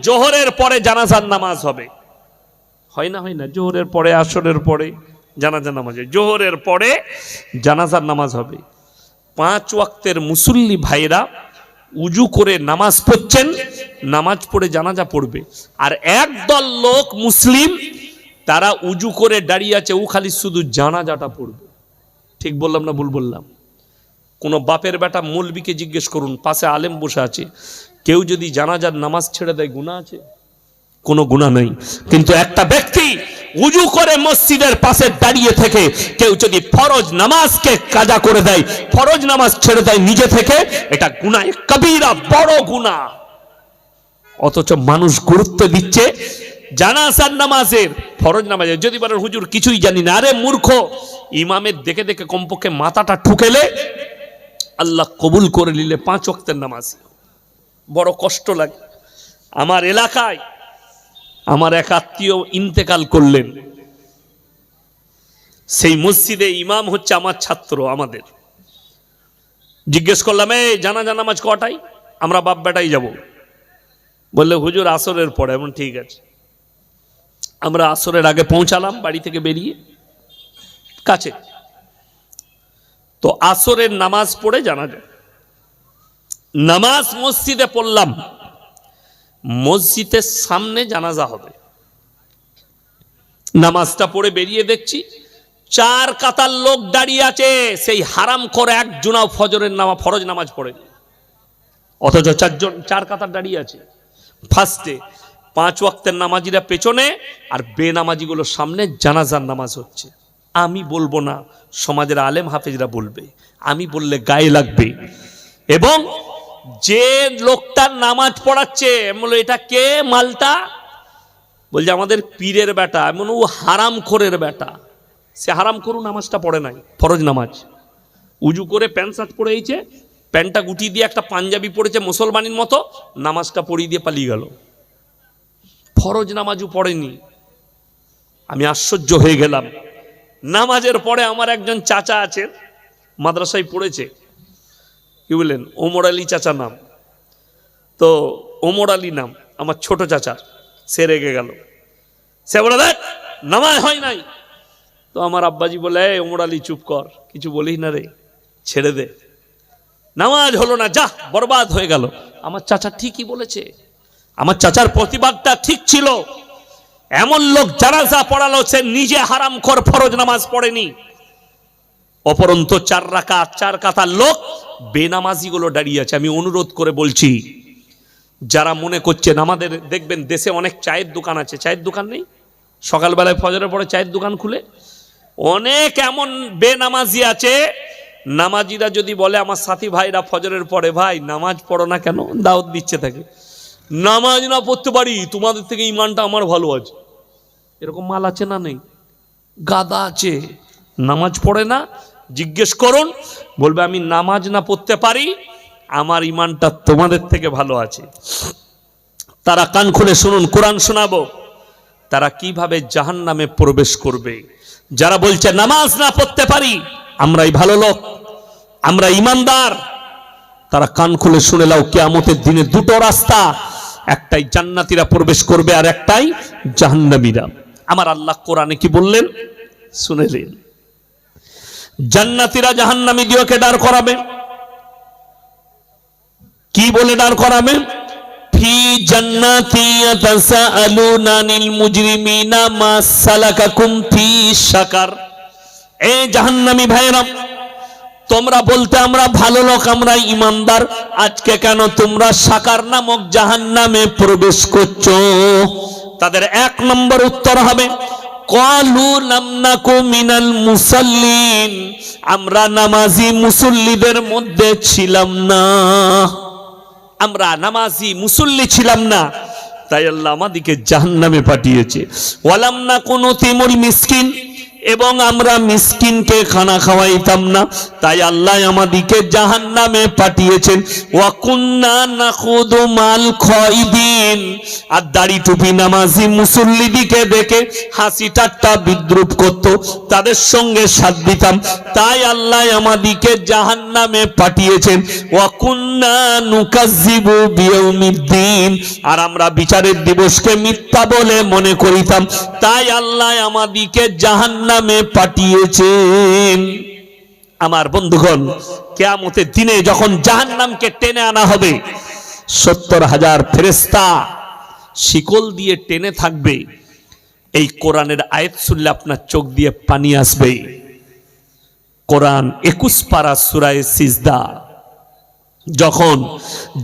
জোহরের পরে জানাজার নামাজ হবে, হয় না? হয় না? জোহরের পরে, আসরের পরে জানাজার নামাজ হয়, জোহরের পরে জানাজার নামাজ হবে। 5 ওয়াক্তের মুসল্লি ভাইরা উজু করে নামাজ পড়ছেন, নামাজ পড়ে জানাজা পড়বে। আর একদল লোক মুসলিম, তারা উজু করে দাঁড়িয়ে আছে, ও খালি শুধু জানাজাটা পড়বে। ঠিক বললাম না ভুল বললাম? কোন বাপের বেটা মৌলবীকে জিজ্ঞেস করুন, পাশে আলেম বসে আছে, কেউ যদি জানাজার নামাজ ছেড়ে দেয় গুনাহ আছে? কোনো গুনাহ নেই। কিন্তু একটা ব্যক্তি উজু করে মসজিদের পাশে দাঁড়িয়ে থেকে কেউ যদি ফরজ নামাজকে কাজা করে দেয়, ফরজ নামাজ ছেড়ে দেয় নিজে থেকে, এটা গুনাহ কবিরা, বড় গুনাহ। অথচ মানুষ গুরুত্ব দিচ্ছে জানাজার নামাজের, ফরজ নামাজের। যদি বলেন হুজুর কিছুই জানি না, আরে মূর্খ, ইমামের দেখে দেখে কমপক্ষে মাথাটা ঠুকেলে আল্লাহ কবুল করে নিলে 5 ওয়াক্তের নামাজ। বড় কষ্ট লাগে। আমার এলাকায় আমার এক আত্মীয় ইন্তেকাল করলেন, সেই মসজিদে ইমাম হচ্ছে আমার ছাত্র। আমাদের জিজ্ঞেস করলাম, এই জানাজা নামাজ কটাই? আমরা বাপ বেটাই যাব। বললে হুজুর আসরের পরে। এমন ঠিক আছে। আমরা আসরের আগে পৌঁছালাম বাড়ি থেকে বেরিয়ে, কাছে। তো আসরের নামাজ পড়ে জানাজা নামাজ মসজিদে পড়লাম। মসজিদের সামনে জানাজা হবে। নামাজটা পড়ে বেরিয়ে দেখছি 4 কাতার লোক দাঁড়িয়ে আছে। সেই হারাম করে একজনাও ফরজ নামাজ পড়েনি, অথচ 4 কাতার দাঁড়িয়ে আছে। ফার্স্টে 5 ওয়াক্তের নামাজিরা পেছনে, আর বেনামাজিগুলো সামনে জানাজার নামাজ হচ্ছে। আমি বলবো না, সমাজের আলেম হাফেজরা বলবে। আমি বললে গায়ে লাগবে। এবং যে লোকটার নামাজ পড়াচ্ছে, বললো এটা কে মালটা? বলছে আমাদের পীরের বেটা। এমন ও হারাম খোরের বেটা। সে হারাম করু নামাজটা পড়ে নাই, ফরজ নামাজ। উজু করে প্যান্ট শার্ট পরেছে, প্যান্টটা গুটিয়ে দিয়ে একটা পাঞ্জাবি পড়েছে মুসলমানের মতো, নামাজটা পড়িয়ে দিয়ে পালিয়ে গেল। ফরজ নামাজও পড়েনি। আমি আশ্চর্য হয়ে গেলাম। নামাজের পরে আমার একজন চাচা আছেন, মাদ্রাসায় পড়েছে, কি বললেন, ওমর আলী চাচা নাম। তো ওমর আলী নাম আমার ছোট চাচার। সে রেগে গেল। সে বলে দেখ নামাজ হয় নাই। তো আমার আব্বাজি বলে, ওমর আলী চুপ কর, কিছু বলিস না রে, ছেড়ে দে, নামাজ হলো না, যা, বরবাদ হয়ে গেল। আমার চাচা ঠিকই বলেছে। আমার চাচার প্রতিবাদটা ঠিক ছিল। এমন লোক জানাজা পড়ালো, সে নিজে হারামখোর, ফরজ নামাজ পড়েনি। অপরন্ত 4 রাকাত 4 কাতার লোক বেনামাজিগুলো দাঁড়িয়ে আছে। আমি অনুরোধ করে বলছি, যারা মনে করছেন, আমাদের দেখবেন দেশে অনেক চায়ের দোকান আছে। চায়ের দোকান নেই? সকালবেলায় ফজরের পরে চায়ের দোকান খুলে। অনেক এমন বেনামাজি আছে, নামাজিরা যদি বলে আমার সাথী ভাইরা ফজরের পরে, ভাই নামাজ পড়ো না কেন, দাওয়াত দিচ্ছে তাকে। নামাজ না পড়তে পারি, তোমাদের থেকে ইমানটা আমার ভালো আছে। এরকম মাল আছে না? নেই? গাদা আছে, নামাজ পড়ে না। জিজ্ঞেস করুন, বলবে আমি নামাজ না পড়তে পারি, আমার ইমানটা তোমাদের থেকে ভালো আছে। তারা কান খুলে শুনুন, কোরআন শোনাবো, তারা কিভাবে জাহান্নামে প্রবেশ করবে। যারা বলছে নামাজ না পড়তে পারি, আমরাই ভালো লোক, আমরা ইমানদার, তারা কান খুলে শুনে নাও, কিয়ামতের দিনে 2টো রাস্তা, একটাই জান্নাতীরা প্রবেশ করবে, আর একটাই জাহান্নামীরা। আমার আল্লাহ কোরআনে কি বললেন শুনেলেন। জান্নাতীরা জাহান্নামীদেরকে দাঁড় করাবে। কি বলে দাঁড় করাবে? ফি জান্নাতি ইয়াতাসাআলুনা আনিল মুজরিমিনা মা সালাকাকুম ফি সাকার। এই জাহান্নামী ভাইরা, তোমরা বলতে আমরা ভালো লোক, আমরা ইমানদার, আজকে কেন তোমরা সাকার নামক জাহান্নামে প্রবেশ করছো? তাদের 1 নম্বর উত্তর হবে, ক্বালু লাম নাকু মিনাল মুসাল্লিন, আমরা নামাজি মুসল্লিদের মধ্যে ছিলাম না। আমরা নামাজি মুসল্লি ছিলাম না, তাই আল্লাহ আমাদেরকে জাহান্নামে পাঠিয়েছে। ওয়ালাম নাকু নুতিমুল মিসকিন, এবং আমরা মিসকিনকে খানা খাওয়াইতাম না, তাই আল্লাহ আমাদেরকে জাহান্নামে পাঠিয়েছেন। ওয়া কুন্না নাখুদু মাল খাইদিন, আর দাড়ি টুপি নামাজি মুসল্লিদিকে দেখে হাসি ঠাট্টা বিদ্রুপ করত, তাদের সঙ্গে সাথ দিতাম, তাই আল্লাহ আমাদেরকে জাহান্নামে পাঠিয়েছেন। ওয়া কুন্না নুকাজ্জিবু বিয়াউমিদ্দিন, আর আমরা বিচারের দিবসকে মিথ্যা বলে মনে করিতাম, তাই আল্লাহ আমাদেরকে জাহান্নামে পাঠিয়েছেন। আমার বন্ধুগণ, কিয়ামতের দিনে যখন জাহান্নামকে টেনে আনা হবে, 70,000 ফেরেশতা শিকল দিয়ে টেনে থাকবে। এই কোরআনের আয়াত শুনলে আপনার চোখ দিয়ে পানি আসবে। কোরআন 21 পারা সূরা সিজদা। যখন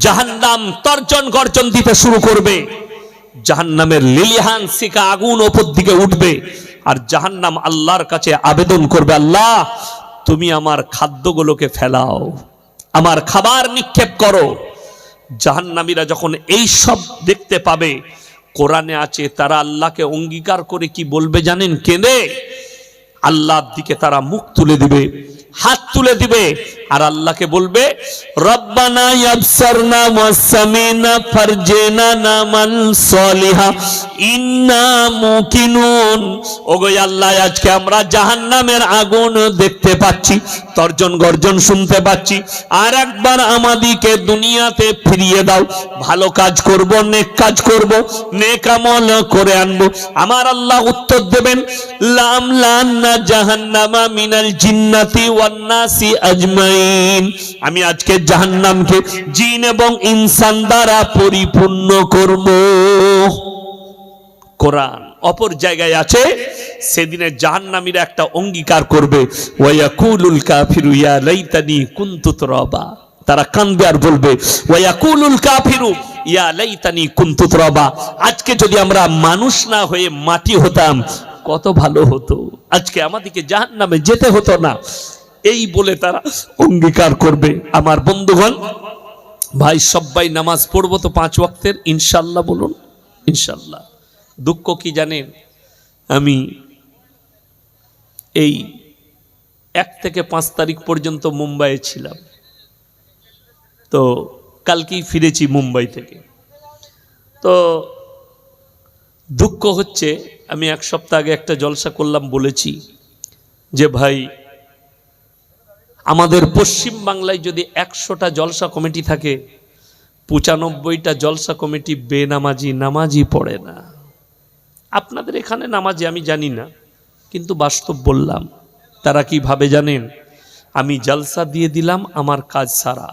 জাহান্নাম তর্জন গর্জন দিতে শুরু করবে, জাহান্নামের লিলিহান শিখা আগুন ওপর দিকে উঠবে, আর জাহান্নাম আল্লাহর কাছে আবেদন করবে, আল্লাহ তুমি আমার খাদ্যগুলোকে ফেলাও, আমার খাবার নিক্ষেপ করো। জাহান্নামীরা যখন এই সব দেখতে পাবে, কোরআনে আছে তারা আল্লাহকে অঙ্গীকার করে কি বলবে জানেন? কেঁদে আল্লাহর দিকে তারা মুখ তুলে দিবে, হাত তুলে দিবে, আর আল্লাহকে বলবে রব্বানা ইয়াবসারনা ওয়াসামিনা ফারজিনা নামাল সলিহা ইন্না মুকিনুন। ওগো আল্লাহ, আজকে আমরা জাহান্নামের আগুন দেখতে পাচ্ছি, তর্জন গর্জন শুনতে পাচ্ছি, আর একবার আমাদিকে দুনিয়াতে ফিরিয়ে দাও, ভালো কাজ করব, নেক কাজ করব, নেক আমল করে আনবো। আমার আল্লাহ উত্তর দেবেন লামলান্না জাহান্নামা মিনাল জিন্নাতি ওয়ান নাসি আজমাইন। আমি আজকে জাহান্নামকে জিন এবং ইনসান দ্বারা পরিপূর্ণ করব। কোরআন অপর জায়গায় আছে, সেদিনে জাহান্নামীরা একটা অঙ্গীকার করবে, ওয়ায়াকুলুল কাফিরু ইয়া লাইতানি কুনতু তুরাবা। তারা কাঁদবে আর বলবে ওয়ায়াকুলুল কাফিরু ইয়া লাইতানি কুনতু তুরাবা, আজকে যদি আমরা মানুষ না হয়ে মাটি হতাম কত ভালো হতো, আজকে আমাদেরকে জাহান্নামে যেতে হতো না। এই বলে তারা অঙ্গীকার করবে। আমার বন্ধুগণ, ভাই সবাই নামাজ পড়বো তো 5 ওয়াক্তের ইনশাআল্লাহ, বলুন ইনশাআল্লাহ। দুঃখ কি জানেন, আমি এই 1 থেকে 5 তারিখ পর্যন্ত মুম্বাইয়ে ছিলাম, তো কালকেই ফিরেছি মুম্বাই থেকে। তো দুঃখ হচ্ছে, আমি 1 সপ্তাহ আগে একটা জলসা করলাম, বলেছি যে ভাই আমাদের পশ্চিম বাংলায় যদি 100টা জলসা কমিটি থাকে, 95টা জলসা কমিটি বেনামাজি, নামাজি পড়ে না। আপনাদের এখানে নামাজি আমি জানি না, কিন্তু বাস্তব বললাম। তারা কি ভাবে জানেন, আমি জলসা দিয়ে দিলাম, আমার কাজ সারা।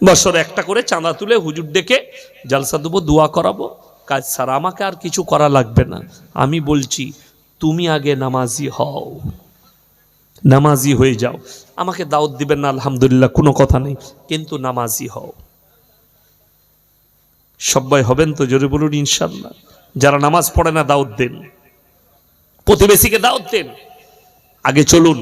বছরে একটা করে চাঁদা তুলে হুজুর ডেকে জলসা দেবো, দোয়া করাবো, কাজ সারা, আমাকে আর কিছু করা লাগবে না। আমি বলছি তুমি আগে নামাজি হও, নামাজি হয়ে যাও। আমাকে দাওয়াত দিবেন না, আলহামদুলিল্লাহ, কোনো কথা নেই, কিন্তু নামাজি হও। সবাই হবেন তো? জোরে বলুন ইনশাআল্লাহ। যারা নামাজ পড়ে না দাওয়াত দেন, প্রতিবেশীকে দাওয়াত দেন। আগে চলুন